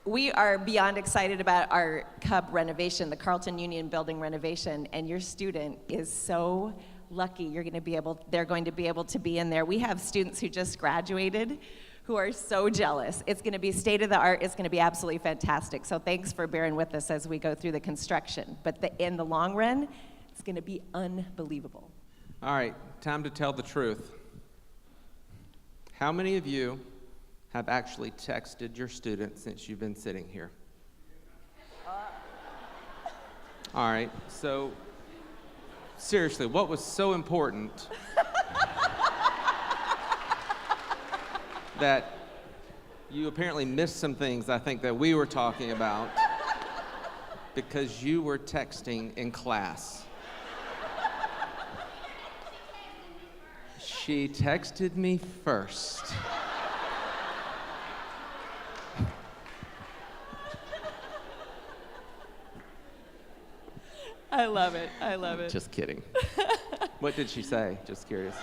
We are beyond excited about our Cub renovation, the Carlton Union building renovation, and your student is so lucky they're going to be able to be in there. We have students who just graduated who are so jealous. It's going to be state of the art. It's going to be absolutely fantastic. So thanks for bearing with us as we go through the construction. But in the long run, it's going to be unbelievable. All right, time to tell the truth. How many of you have actually texted your student since you've been sitting here? All right, so seriously, what was so important that you apparently missed some things I think that we were talking about because you were texting in class? She texted me first. I love it. I love it. Just kidding. What did she say? Just curious.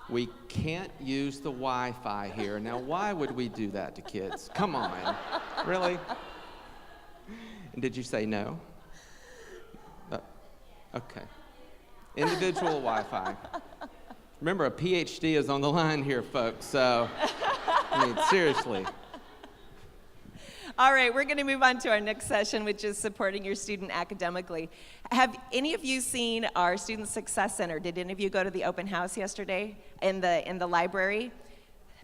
We can't use the Wi-Fi here. Now, why would we do that to kids? Come on. Really? And did you say no? Okay. Individual Wi-Fi. Remember, a PhD is on the line here, folks, so, I mean, seriously. All right, we're going to move on to our next session, which is supporting your student academically. Have any of you seen our Student Success Center? Did any of you go to the open house yesterday in the library?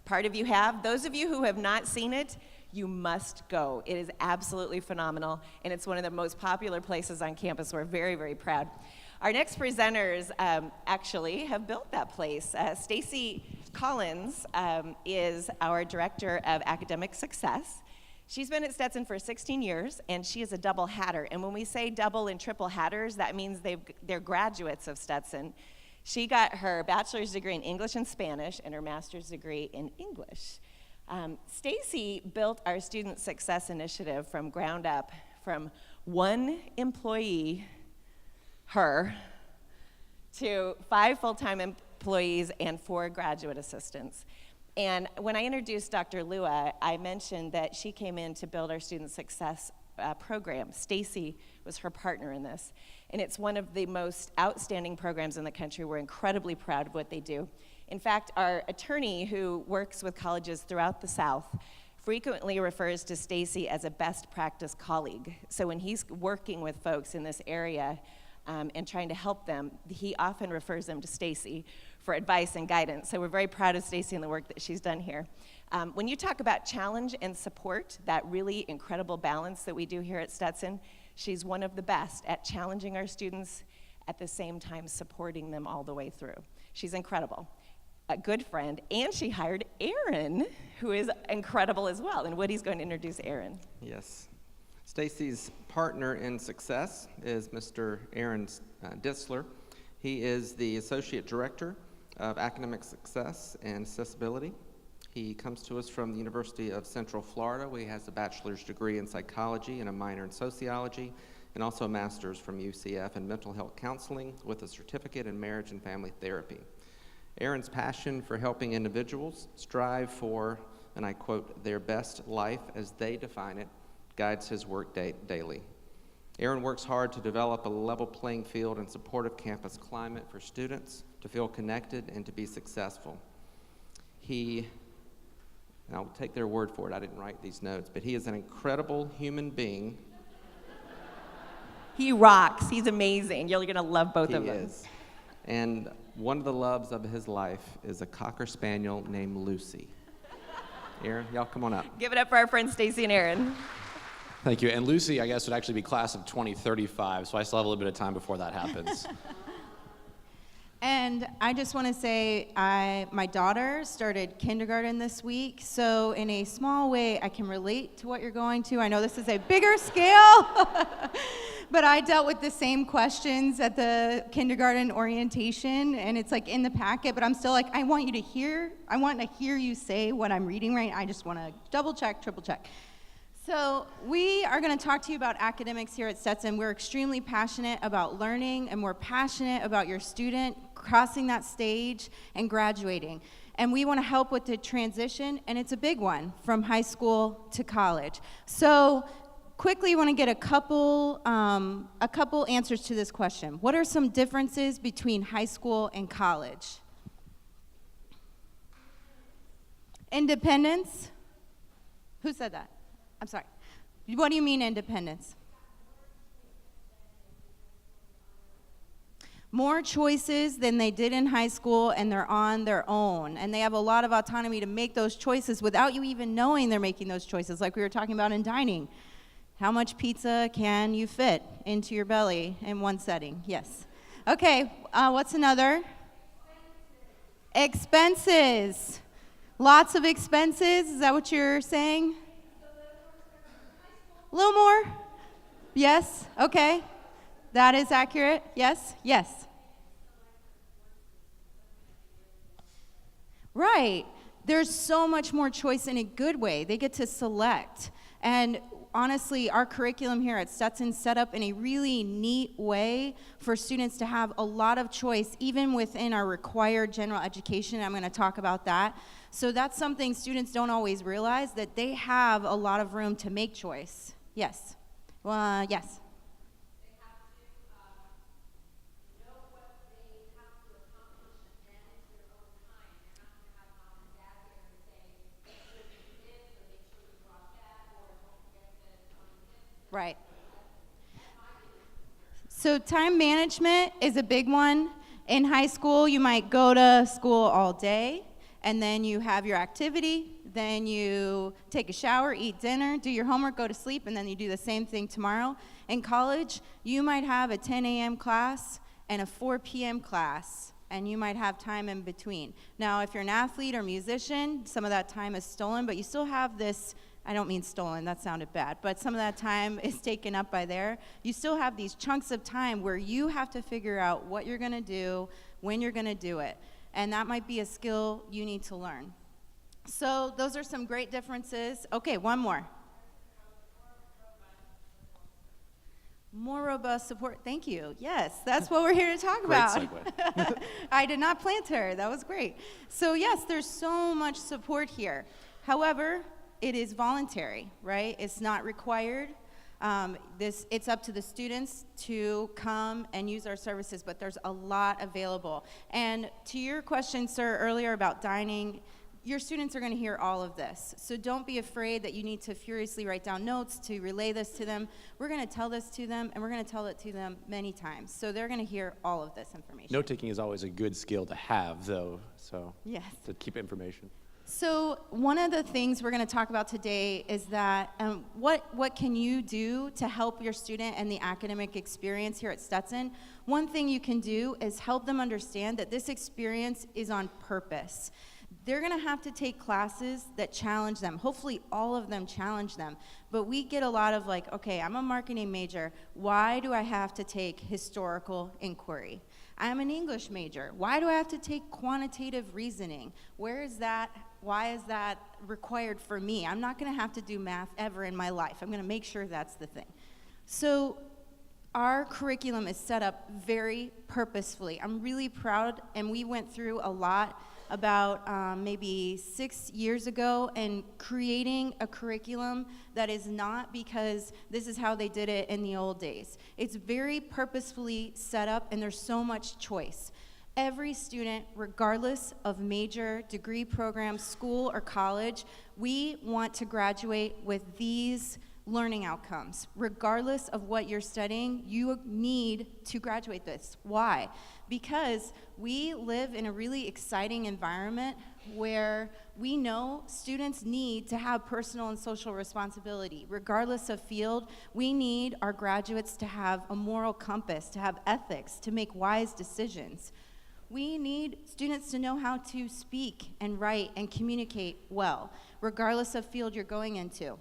Part of you have. Those of you who have not seen it, you must go. It is absolutely phenomenal, and it's one of the most popular places on campus. We're very, very proud. Our next presenters actually have built that place. Stacy Collins is our Director of Academic Success. She's been at Stetson for 16 years, and she is a double hatter. And when we say double and triple hatters, that means they're graduates of Stetson. She got her bachelor's degree in English and Spanish and her master's degree in English. Stacy built our Student Success Initiative from ground up, from one employee, her, to 5 full-time employees and 4 graduate assistants. And when I introduced Dr. Lua, I mentioned that she came in to build our Student Success program. Stacy was her partner in this. And it's one of the most outstanding programs in the country. We're incredibly proud of what they do. In fact, our attorney who works with colleges throughout the South frequently refers to Stacy as a best practice colleague. So when he's working with folks in this area and trying to help them, he often refers them to Stacy for advice and guidance. So we're very proud of Stacy and the work that she's done here. When you talk about challenge and support, that really incredible balance that we do here at Stetson, she's one of the best at challenging our students, at the same time supporting them all the way through. She's incredible, a good friend, and she hired Aaron, who is incredible as well. And Woody's going to introduce Aaron. Yes. Stacy's partner in success is Mr. Aaron Disler. He is the Associate Director of Academic Success and Accessibility. He comes to us from the University of Central Florida, where he has a bachelor's degree in psychology and a minor in sociology, and also a master's from UCF in mental health counseling with a certificate in marriage and family therapy. Aaron's passion for helping individuals strive for, and I quote, their best life as they define it, guides his work daily. Aaron works hard to develop a level playing field and supportive campus climate for students to feel connected and to be successful. And I'll take their word for it, I didn't write these notes, but he is an incredible human being. He rocks, he's amazing. You're gonna love both of them. He is. And one of the loves of his life is a Cocker Spaniel named Lucy. Aaron, y'all come on up. Give it up for our friends Stacy and Aaron. Thank you. And Lucy, I guess, would actually be class of 2035, so I still have a little bit of time before that happens. And I just want to say my daughter started kindergarten this week, so in a small way I can relate to what you're going to. I know this is a bigger scale, but I dealt with the same questions at the kindergarten orientation, and it's like in the packet, but I'm still like, I want to hear you say what I'm reading right. I just want to double check, triple check. So we are going to talk to you about academics here at Stetson. We're extremely passionate about learning, and we're passionate about your student crossing that stage and graduating. And we want to help with the transition, and it's a big one from high school to college. So quickly, I want to get a couple answers to this question. What are some differences between high school and college? Independence? Who said that? I'm sorry. What do you mean independence? More choices than they did in high school, and they're on their own. And they have a lot of autonomy to make those choices without you even knowing they're making those choices, like we were talking about in dining. How much pizza can you fit into your belly in one setting? Yes. Okay, what's another? Expenses. Lots of expenses. Is that what you're saying? A little more? Yes? Okay. That is accurate? Yes? Yes. Right. There's so much more choice in a good way. They get to select. And honestly, our curriculum here at Stetson set up in a really neat way for students to have a lot of choice, even within our required general education. I'm going to talk about that. So that's something students don't always realize, that they have a lot of room to make choice. Yes. Yes. Right. So time management is a big one. In high school, you might go to school all day, and then you have your activity, then you take a shower, eat dinner, do your homework, go to sleep, and then you do the same thing tomorrow. In college, you might have a 10 a.m. class and a 4 p.m. class, and you might have time in between. Now, if you're an athlete or musician, some of that time is stolen, but you still have this, I don't mean stolen, that sounded bad, but some of that time is taken up by there. You still have these chunks of time where you have to figure out what you're going to do, when you're going to do it. And that might be a skill you need to learn. So those are some great differences. Okay, one more. More robust support. Thank you. Yes, that's what we're here to talk about. Segue. I did not plant her. That was great. So yes, there's so much support here. However, it is voluntary, right? It's not required. It's up to the students to come and use our services, but there's a lot available. And to your question, sir, earlier about dining, your students are going to hear all of this. So don't be afraid that you need to furiously write down notes to relay this to them. We're going to tell this to them, and we're going to tell it to them many times. So they're going to hear all of this information. Note-taking is always a good skill to have, though, so Yes. to keep information. So one of the things we're going to talk about today is that what can you do to help your student and the academic experience here at Stetson? One thing you can do is help them understand that this experience is on purpose. They're going to have to take classes that challenge them. Hopefully all of them challenge them. But we get a lot of like, okay, I'm a marketing major. Why do I have to take historical inquiry? I'm an English major. Why do I have to take quantitative reasoning? Where is that? Why is that required for me? I'm not going to have to do math ever in my life. I'm going to make sure that's the thing. So our curriculum is set up very purposefully. I'm really proud, and we went through a lot about maybe 6 years ago and creating a curriculum that is not because this is how they did it in the old days. It's very purposefully set up, and there's so much choice. Every student, regardless of major, degree program, school, or college, we want to graduate with these learning outcomes. Regardless of what you're studying, you need to graduate this. Why? Because we live in a really exciting environment where we know students need to have personal and social responsibility. Regardless of field, we need our graduates to have a moral compass, to have ethics, to make wise decisions. We need students to know how to speak and write and communicate well, regardless of field you're going into.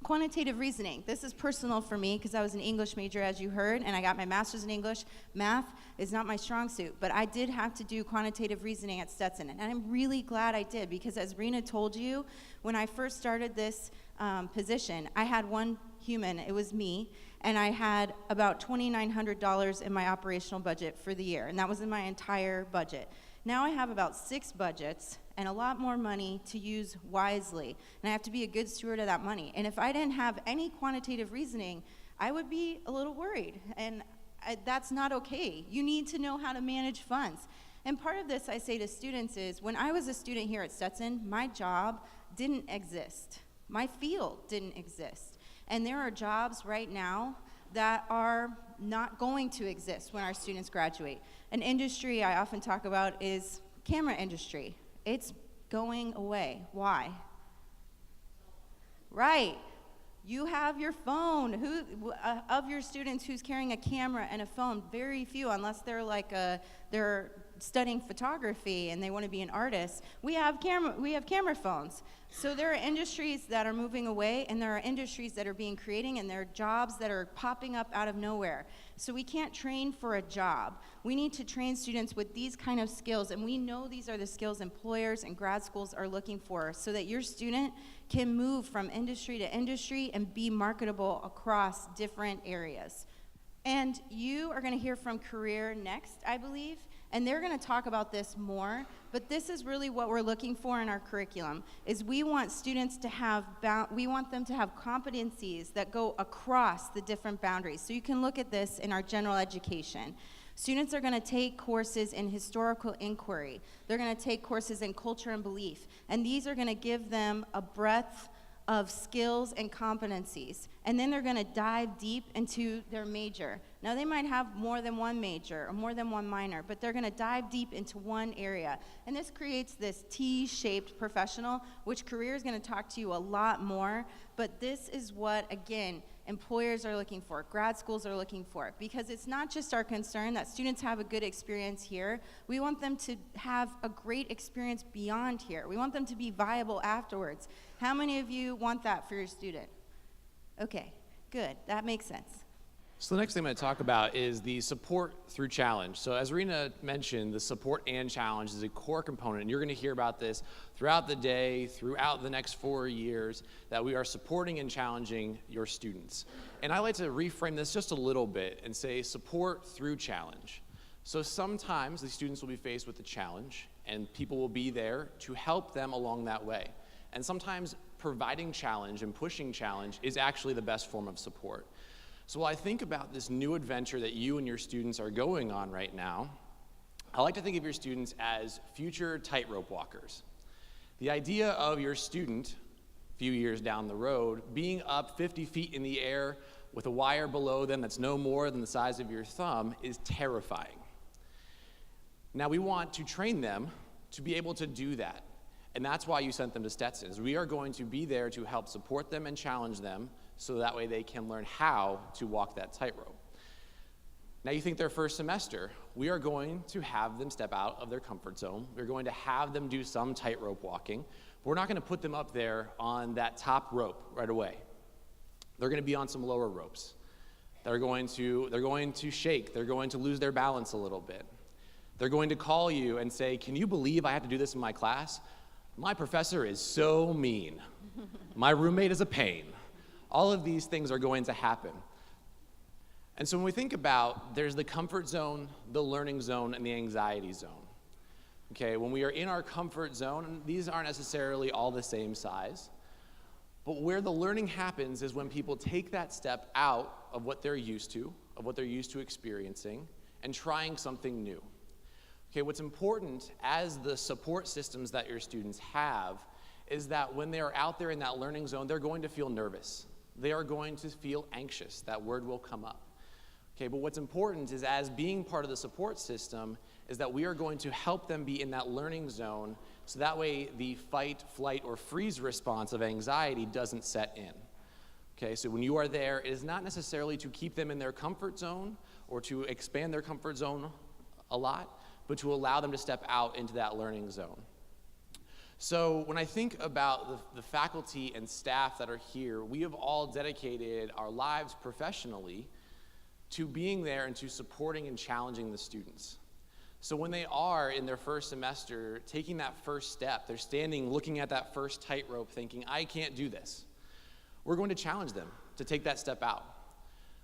Quantitative reasoning. This is personal for me because I was an English major, as you heard, and I got my master's in English. Math is not my strong suit, but I did have to do quantitative reasoning at Stetson, and I'm really glad I did because, as Rena told you, when I first started this position, I had one human, it was me, and I had about $2,900 in my operational budget for the year, and that was in my entire budget. Now I have about 6 budgets and a lot more money to use wisely, and I have to be a good steward of that money. And if I didn't have any quantitative reasoning, I would be a little worried, and that's not okay. You need to know how to manage funds. And part of this I say to students is, when I was a student here at Stetson, my job didn't exist. My field didn't exist. And there are jobs right now that are not going to exist when our students graduate. An industry I often talk about is camera industry. It's going away. Why? Right. You have your phone. Who of your students who's carrying a camera and a phone? Very few, unless they're studying photography and they want to be an artist. We have camera phones. So there are industries that are moving away, and there are industries that are being created, and there are jobs that are popping up out of nowhere. So we can't train for a job. We need to train students with these kind of skills, and we know these are the skills employers and grad schools are looking for, so that your student can move from industry to industry and be marketable across different areas. And you are going to hear from Career next, I believe, and they're going to talk about this more, but this is really what we're looking for in our curriculum, is we want students to have, we want them to have competencies that go across the different boundaries. So you can look at this in our general education. Students are going to take courses in historical inquiry. They're going to take courses in culture and belief, and these are going to give them a breadth of skills and competencies. And then they're going to dive deep into their major. Now, they might have more than one major or more than one minor, but they're going to dive deep into one area. And this creates this T-shaped professional, which Career is going to talk to you a lot more. But this is what, again, employers are looking for, grad schools are looking for, because it's not just our concern that students have a good experience here. We want them to have a great experience beyond here. We want them to be viable afterwards. How many of you want that for your student? Okay, good, that makes sense. So the next thing I'm going to talk about is the support through challenge. So as Rena mentioned, the support and challenge is a core component, and you're going to hear about this throughout the day, throughout the next 4 years, that we are supporting and challenging your students. And I like to reframe this just a little bit and say support through challenge. So sometimes the students will be faced with a challenge, and people will be there to help them along that way. And sometimes providing challenge and pushing challenge is actually the best form of support. So while I think about this new adventure that you and your students are going on right now, I like to think of your students as future tightrope walkers. The idea of your student, a few years down the road, being up 50 feet in the air with a wire below them that's no more than the size of your thumb is terrifying. Now we want to train them to be able to do that. And that's why you sent them to Stetson, is we are going to be there to help support them and challenge them so that way they can learn how to walk that tightrope. Now you think their first semester, we are going to have them step out of their comfort zone. We're going to have them do some tightrope walking. But we're not going to put them up there on that top rope right away. They're going to be on some lower ropes. They're going to shake. They're going to lose their balance a little bit. They're going to call you and say, "Can you believe I have to do this in my class? My professor is so mean. My roommate is a pain." All of these things are going to happen. And so when we think about, there's the comfort zone, the learning zone, and the anxiety zone. Okay, when we are in our comfort zone, and these aren't necessarily all the same size, but where the learning happens is when people take that step out of what they're used to experiencing, and trying something new. Okay, what's important as the support systems that your students have is that when they are out there in that learning zone, they're going to feel nervous. They are going to feel anxious. That word will come up. Okay, but what's important is, as being part of the support system, is that we are going to help them be in that learning zone so that way the fight, flight, or freeze response of anxiety doesn't set in. Okay, so when you are there, it is not necessarily to keep them in their comfort zone or to expand their comfort zone a lot, but to allow them to step out into that learning zone. So when I think about the faculty and staff that are here, we have all dedicated our lives professionally to being there and to supporting and challenging the students. So when they are in their first semester, taking that first step, they're standing looking at that first tightrope thinking, "I can't do this." We're going to challenge them to take that step out.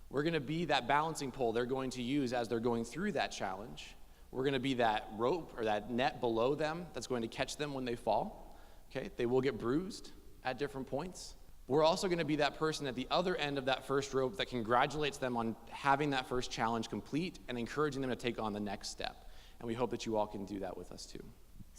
We're going to be that balancing pole they're going to use as they're going through that challenge. We're going to be that rope or that net below them that's going to catch them when they fall. Okay? They will get bruised at different points. We're also going to be that person at the other end of that first rope that congratulates them on having that first challenge complete and encouraging them to take on the next step. And we hope that you all can do that with us too.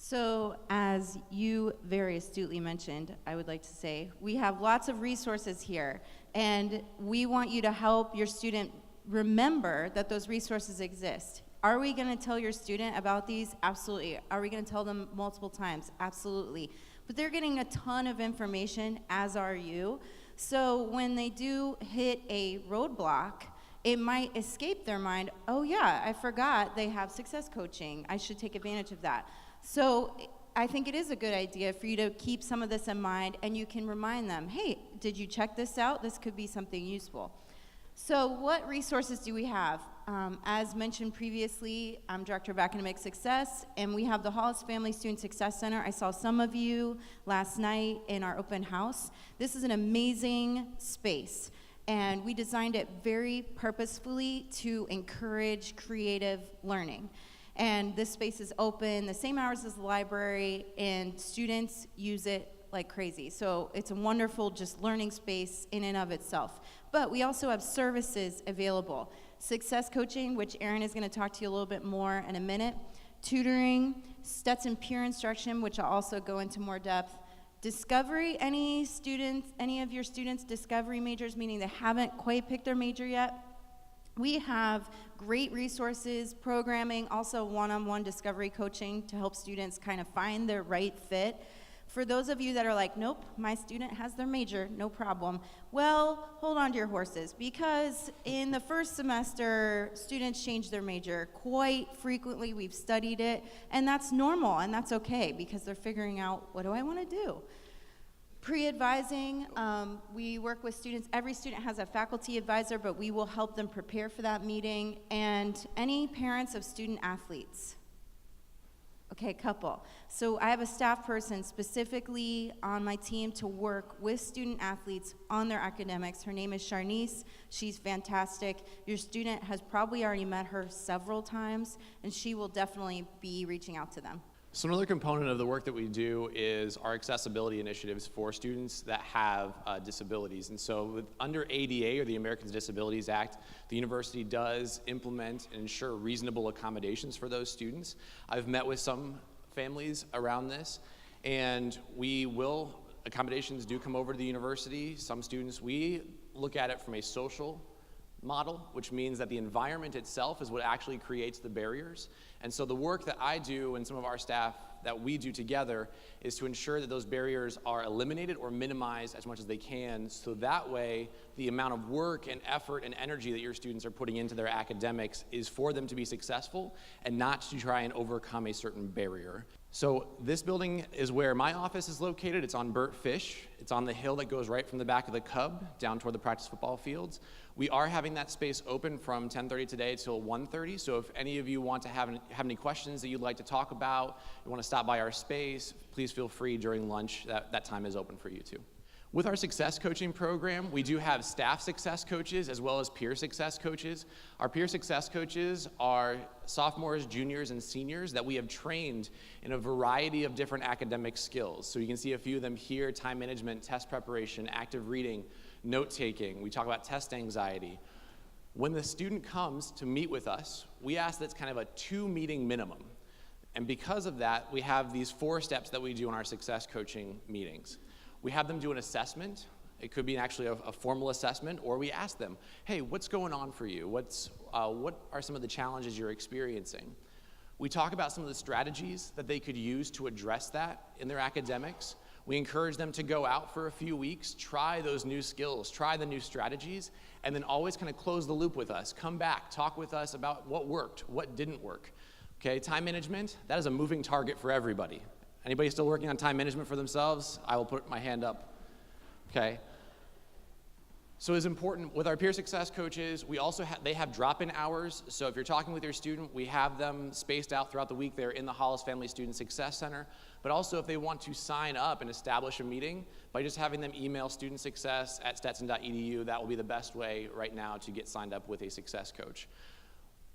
So, as you very astutely mentioned, I would like to say, we have lots of resources here, and we want you to help your student remember that those resources exist. Are we going to tell your student about these? Absolutely. Are we going to tell them multiple times? Absolutely. But they're getting a ton of information, as are you. So when they do hit a roadblock, it might escape their mind, oh yeah, I forgot they have success coaching. I should take advantage of that. So I think it is a good idea for you to keep some of this in mind, and you can remind them, hey, did you check this out? This could be something useful. So what resources do we have? As mentioned previously, I'm Director of Academic Success, and we have the Hollis Family Student Success Center. I saw some of you last night in our open house. This is an amazing space, and we designed it very purposefully to encourage creative learning. And this space is open the same hours as the library, and students use it like crazy. So it's a wonderful just learning space in and of itself. But we also have services available. Success coaching, which Erin is going to talk to you a little bit more in a minute. Tutoring, Stetson peer instruction, which I'll also go into more depth. Discovery, any of your students discovery majors, meaning they haven't quite picked their major yet? We have great resources, programming, also one-on-one discovery coaching to help students kind of find their right fit. For those of you that are like, nope, my student has their major, no problem. Well, hold on to your horses, because in the first semester, students change their major quite frequently. We've studied it, and that's normal, and that's okay, because they're figuring out, what do I want to do? Pre-advising, we work with students. Every student has a faculty advisor, but we will help them prepare for that meeting. And any parents of student athletes? Okay, couple. So I have a staff person specifically on my team to work with student athletes on their academics. Her name is Charnice. She's fantastic. Your student has probably already met her several times, and she will definitely be reaching out to them. So another component of the work that we do is our accessibility initiatives for students that have disabilities. And so under ADA, or the Americans with Disabilities Act, the university does implement and ensure reasonable accommodations for those students. I've met with some families around this, and accommodations do come over to the university. Some students, we look at it from a social model, which means that the environment itself is what actually creates the barriers. And so the work that I do and some of our staff that we do together is to ensure that those barriers are eliminated or minimized as much as they can, so that way the amount of work and effort and energy that your students are putting into their academics is for them to be successful and not to try and overcome a certain barrier. So this building is where my office is located. It's on Burt Fish. It's on the hill that goes right from the back of the Cub down toward the practice football fields. We are having that space open from 10:30 today till 1:30. So if any of you want to have any questions that you'd like to talk about, you want to stop by our space, please feel free during lunch. That time is open for you too. With our success coaching program, we do have staff success coaches as well as peer success coaches. Our peer success coaches are sophomores, juniors, and seniors that we have trained in a variety of different academic skills. So you can see a few of them here: time management, test preparation, active reading, note-taking. We talk about test anxiety. When the student comes to meet with us, we ask that it's kind of a 2-meeting minimum. And because of that, we have these 4 steps that we do in our success coaching meetings. We have them do an assessment. It could be actually a formal assessment, or we ask them, hey, what's going on for you? What are some of the challenges you're experiencing? We talk about some of the strategies that they could use to address that in their academics. We encourage them to go out for a few weeks, try those new skills, try the new strategies, and then always kind of close the loop with us. Come back, talk with us about what worked, what didn't work. Okay, time management, that is a moving target for everybody. Anybody still working on time management for themselves? I will put my hand up. Okay. So it's important with our peer success coaches, we also they have drop-in hours. So if you're talking with your student, we have them spaced out throughout the week. They're in the Hollis Family Student Success Center. But also if they want to sign up and establish a meeting, by just having them email studentsuccess@stetson.edu, that will be the best way right now to get signed up with a success coach.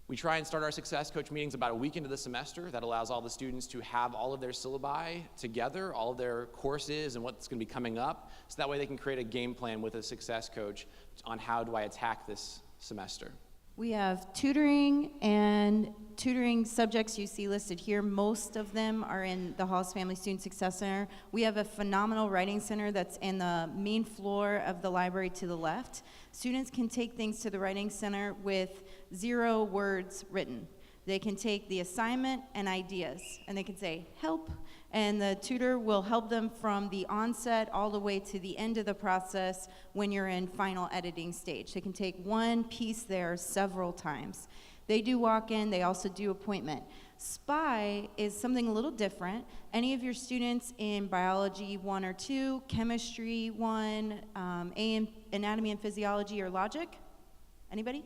We try and start our success coach meetings about a week into the semester. That allows all the students to have all of their syllabi together, all of their courses and what's going to be coming up, so that way they can create a game plan with a success coach on how do I attack this semester. We have tutoring, and tutoring subjects you see listed here. Most of them are in the Hollis Family Student Success Center. We have a phenomenal writing center that's in the main floor of the library to the left. Students can take things to the writing center with 0 words written. They can take the assignment and ideas, and they can say, help, and the tutor will help them from the onset all the way to the end of the process when you're in final editing stage. They can take one piece there several times. They do walk-in, they also do appointment. SPY is something a little different. Any of your students in biology 1 or 2, chemistry 1, anatomy and physiology or logic? Anybody?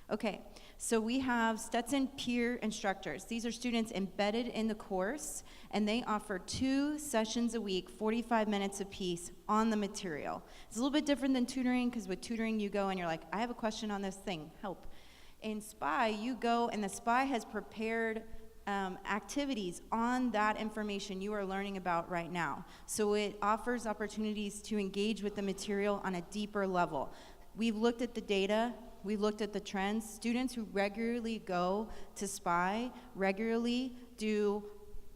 Okay, so we have Stetson peer instructors. These are students embedded in the course, and they offer 2 sessions a week, 45 minutes apiece on the material. It's a little bit different than tutoring, because with tutoring you go and you're like, I have a question on this thing, help. In SPY, you go and the SPY has prepared activities on that information you are learning about right now. So it offers opportunities to engage with the material on a deeper level. We've looked at the data. We've looked at the trends. Students who regularly go to SPY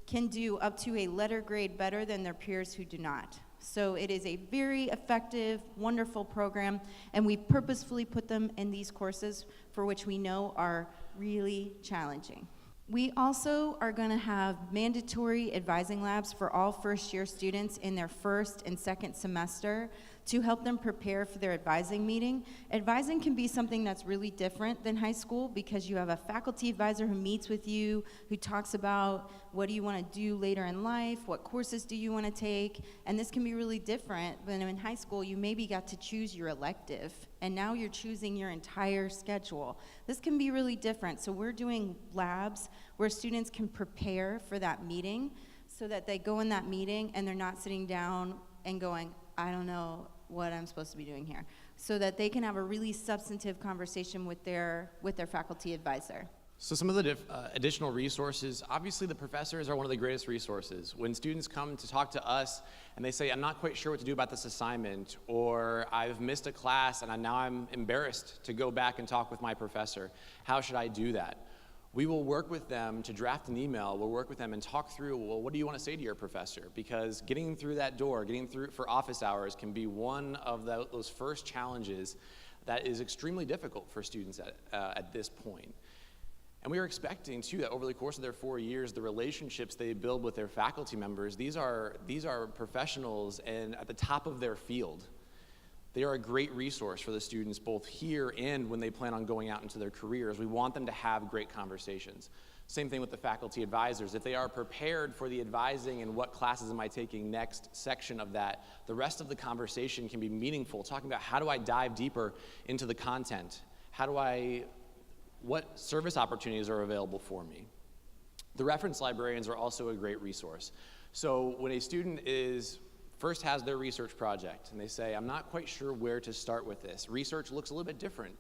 can do up to a letter grade better than their peers who do not. So it is a very effective, wonderful program, and we purposefully put them in these courses for which we know are really challenging. We also are going to have mandatory advising labs for all first-year students in their first and second semester to help them prepare for their advising meeting. Advising can be something that's really different than high school, because you have a faculty advisor who meets with you, who talks about what do you want to do later in life, what courses do you want to take, and this can be really different. When in high school, you maybe got to choose your elective, and now you're choosing your entire schedule. This can be really different, so we're doing labs where students can prepare for that meeting so that they go in that meeting and they're not sitting down and going, I don't know what I'm supposed to be doing here, so that they can have a really substantive conversation with their faculty advisor. So some of the additional resources, obviously the professors are one of the greatest resources. When students come to talk to us and they say, I'm not quite sure what to do about this assignment, or I've missed a class and now I'm embarrassed to go back and talk with my professor, how should I do that? We will work with them to draft an email. We'll work with them and talk through, well, what do you want to say to your professor? Because getting through that door, getting through for office hours can be one of those first challenges that is extremely difficult for students at this point. And we are expecting, too, that over the course of their 4 years, the relationships they build with their faculty members, these are professionals and at the top of their field. They are a great resource for the students both here and when they plan on going out into their careers. We want them to have great conversations. Same thing with the faculty advisors. If they are prepared for the advising and what classes am I taking next section of that, the rest of the conversation can be meaningful, talking about how do I dive deeper into the content? What service opportunities are available for me? The reference librarians are also a great resource. So when a student first has their research project and they say, I'm not quite sure where to start with this. Research looks a little bit different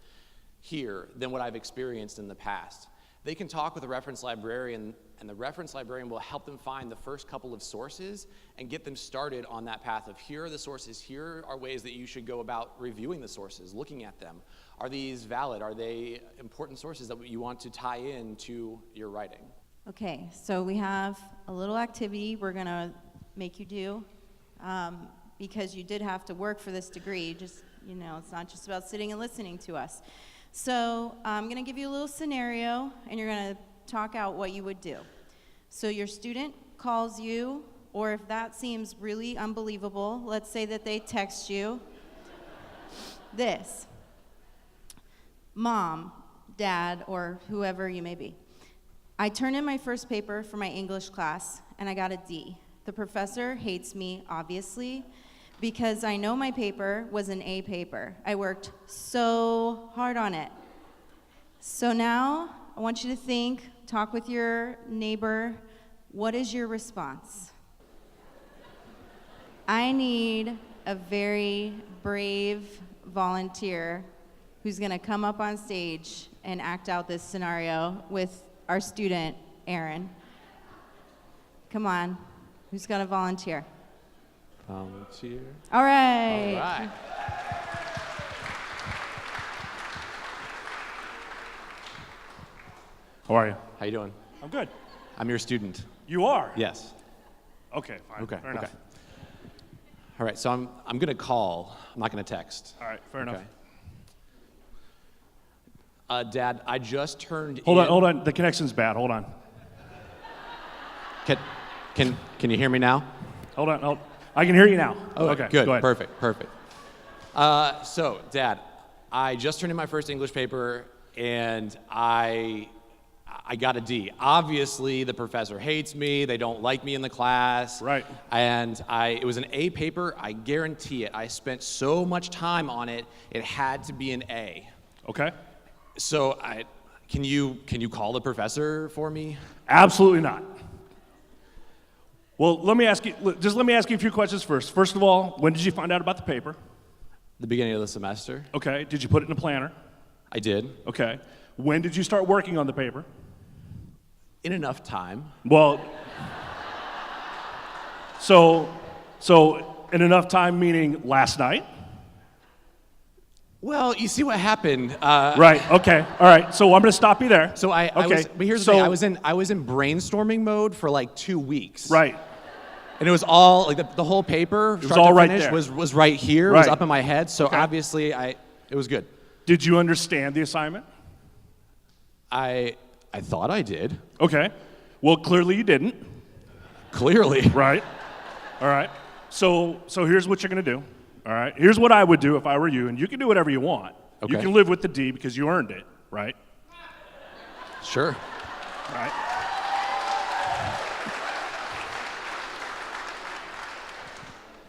here than what I've experienced in the past. They can talk with a reference librarian, and the reference librarian will help them find the first couple of sources and get them started on that path of here are the sources, here are ways that you should go about reviewing the sources, looking at them. Are these valid? Are they important sources that you want to tie in to your writing? Okay, so we have a little activity we're going to make you do. Because you did have to work for this degree. Just, it's not just about sitting and listening to us. So I'm going to give you a little scenario, and you're going to talk out what you would do. So your student calls you, or if that seems really unbelievable, let's say that they text you this. Mom, Dad, or whoever you may be. I turned in my first paper for my English class, and I got a D. The professor hates me, obviously, because I know my paper was an A paper. I worked so hard on it. So now I want you to think, talk with your neighbor. What is your response? I need a very brave volunteer who's going to come up on stage and act out this scenario with our student, Aaron. Come on. Who's going to volunteer? Volunteer. All right. All right. How are you? How you doing? I'm good. I'm your student. You are? Yes. Okay, fine. Okay. Fair okay. enough. All right. So I'm gonna call. I'm not gonna text. All right, fair enough. Dad, I just turned. Hold on. The connection's bad. Hold on. Can you hear me now? Hold on. I can hear you now. Oh, okay. Good. Go ahead. Perfect. So, Dad, I just turned in my first English paper, and I got a D. Obviously, the professor hates me. They don't like me in the class. Right. And it was an A paper. I guarantee it. I spent so much time on it. It had to be an A. Okay. So, can you call the professor for me? Absolutely not. Well, let me ask you a few questions first. First of all, when did you find out about the paper? The beginning of the semester. Okay. Did you put it in a planner? I did. Okay. When did you start working on the paper? In enough time. Well, so in enough time meaning last night? Well, you see what happened. Right. Okay. All right. So I'm going to stop you there. So but here's the thing. I was in brainstorming mode for like 2 weeks. Right. And it was all like the whole paper, was start all to right finish, there. was right here, was Right. up in my head. So Okay. obviously, it was good. Did you understand the assignment? I thought I did. Okay. Well, clearly you didn't. Clearly. Right. All right. So here's what you're going to do. All right. Here's what I would do if I were you, and you can do whatever you want. Okay. You can live with the D because you earned it, right? Sure. Right.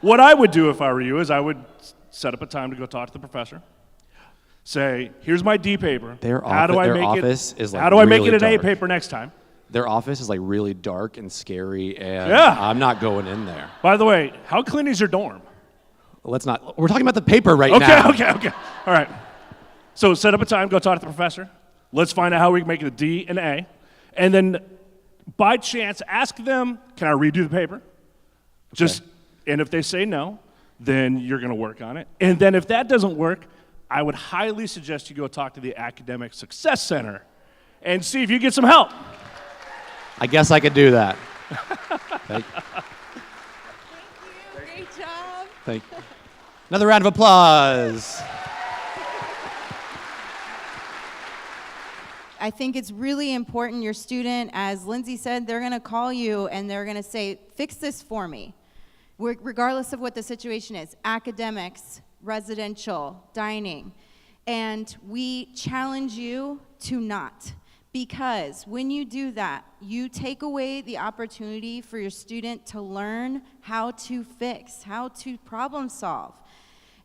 What I would do if I were you is I would set up a time to go talk to the professor. Say, here's my D paper. Their How do I their make office it? is like How do I make really it an A dark. paper next time? Their office is like really dark and scary, and Yeah. I'm not going in there. By the way, how clean is your dorm? Let's not. We're talking about the paper right now. Okay. All right. So set up a time, go talk to the professor. Let's find out how we can make it a D and A. And then by chance, ask them, can I redo the paper? And if they say no, then you're going to work on it. And then if that doesn't work, I would highly suggest you go talk to the Academic Success Center and see if you get some help. I guess I could do that. Thank you. Great job. Thank you. Another round of applause. I think it's really important your student, as Lindsay said, they're going to call you and they're going to say, fix this for me. Regardless of what the situation is, academics, residential, dining. And we challenge you to not. Because when you do that, you take away the opportunity for your student to learn how to fix, how to problem solve.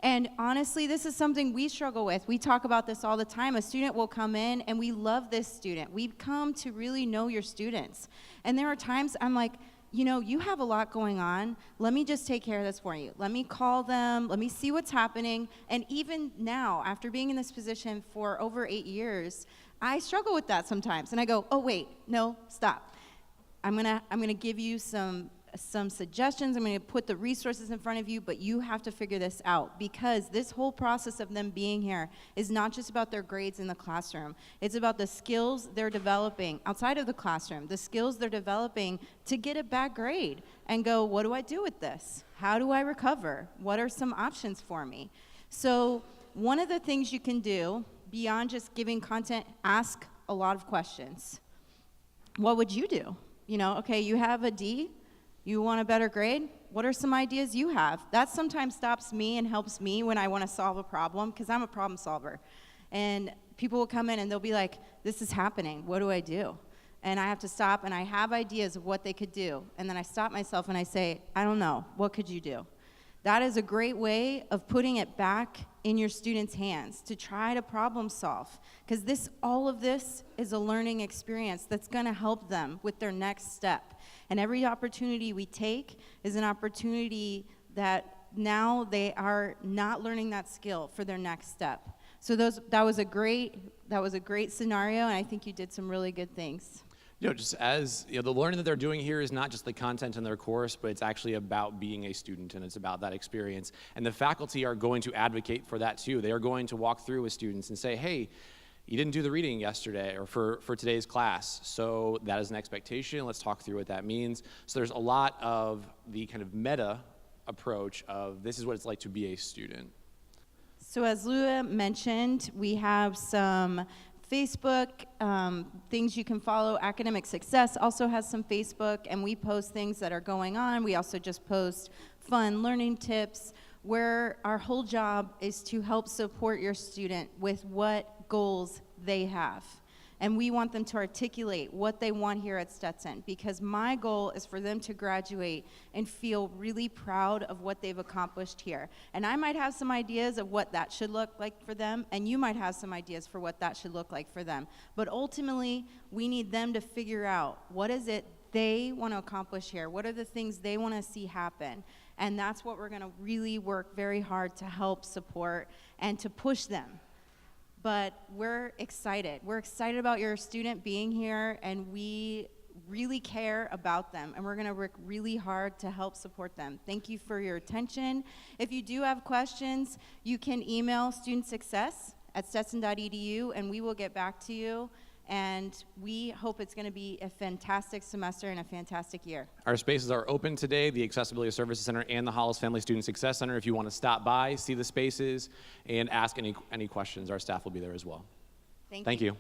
And honestly, this is something we struggle with. We talk about this all the time. A student will come in, and we love this student. We've come to really know your students. And there are times I'm like, you know, you have a lot going on. Let me just take care of this for you. Let me call them. Let me see what's happening. And even now, after being in this position for over 8 years, I struggle with that sometimes. And I go, oh, wait, no, stop. I'm gonna give you some suggestions. I'm going to put the resources in front of you, but you have to figure this out, because this whole process of them being here is not just about their grades in the classroom. It's about the skills they're developing outside of the classroom, the skills they're developing to get a bad grade and go, what do I do with this? How do I recover? What are some options for me? So one of the things you can do beyond just giving content, ask a lot of questions. What would you do? You know, okay, you have a D, you want a better grade? What are some ideas you have? That sometimes stops me and helps me when I want to solve a problem, because I'm a problem solver. And people will come in and they'll be like, this is happening, what do I do? And I have to stop, and I have ideas of what they could do. And then I stop myself and I say, I don't know, what could you do? that is a great way of putting it back in your students' hands to try to problem solve. Because all of this is a learning experience that's going to help them with their next step. And every opportunity we take is an opportunity that now they are not learning that skill for their next step. So that was a great scenario, and I think you did some really good things. Just as, the learning that they're doing here is not just the content in their course, but it's actually about being a student, and it's about that experience. And the faculty are going to advocate for that too. They are going to walk through with students and say, hey, you didn't do the reading yesterday or for today's class, so that is an expectation. Let's talk through what that means. So there's a lot of the kind of meta approach of this is what it's like to be a student. So as Lua mentioned, we have some Facebook, things you can follow. Academic Success also has some Facebook, and we post things that are going on. We also just post fun learning tips, where our whole job is to help support your student with what goals they have. And we want them to articulate what they want here at Stetson, because my goal is for them to graduate and feel really proud of what they've accomplished here. And I might have some ideas of what that should look like for them, and you might have some ideas for what that should look like for them. But ultimately, we need them to figure out what is it they want to accomplish here, what are the things they want to see happen. And that's what we're going to really work very hard to help support and to push them. But we're excited. We're excited about your student being here, and we really care about them, and we're going to work really hard to help support them. Thank you for your attention. If you do have questions, you can email studentsuccess@stetson.edu, and we will get back to you. And we hope it's going to be a fantastic semester and a fantastic year. Our spaces are open today, the Accessibility Services Center and the Hollis Family Student Success Center. If you want to stop by, see the spaces, and ask any questions, our staff will be there as well. Thank you. You.